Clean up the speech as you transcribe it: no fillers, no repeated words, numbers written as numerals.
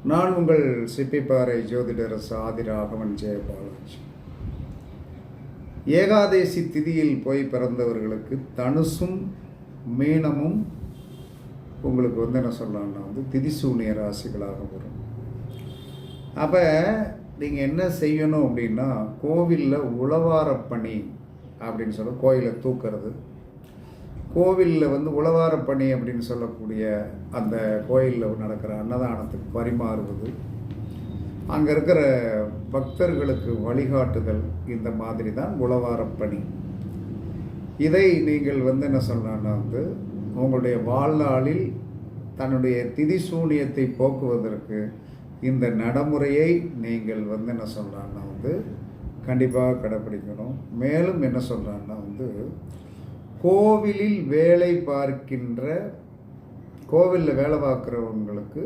நான் உங்கள் சிப்பிப்பாறை ஜோதிடர் சாதி ராகவன் ஜெயபாலாஜி. ஏகாதேசி திதியில் போய் பிறந்தவர்களுக்கு தனுசும் மீனமும் உங்களுக்கு என்ன சொல்லலாம்னா திதிசூனிய ராசிகளாக வரும். அப்போ நீங்கள் என்ன செய்யணும் அப்படின்னா, கோவிலில் உழவாரப்பணி அப்படின்னு சொல்ல கோயிலை தூக்கிறது, கோவிலில் உழவாரப்பணி அப்படின்னு சொல்லக்கூடிய அந்த கோயிலில் நடக்கிற அன்னதானத்துக்கு பரிமாறுவது, அங்கே இருக்கிற பக்தர்களுக்கு வழிகாட்டுதல், இந்த மாதிரி தான் உழவாரப்பணி. இதை நீங்கள் என்ன சொல்லலாம்னா உங்களுடைய வாழ்நாளில் தன்னுடைய திதிசூனியத்தை போக்குவதற்கு இந்த நடைமுறையை நீங்கள் என்ன சொல்லலாம்னா கண்டிப்பாக கடைப்பிடிக்கணும். மேலும் என்ன சொல்கிறான்னா கோவிலில் வேலை பார்க்கின்ற, கோவிலில் வேலை பார்க்குறவங்களுக்கு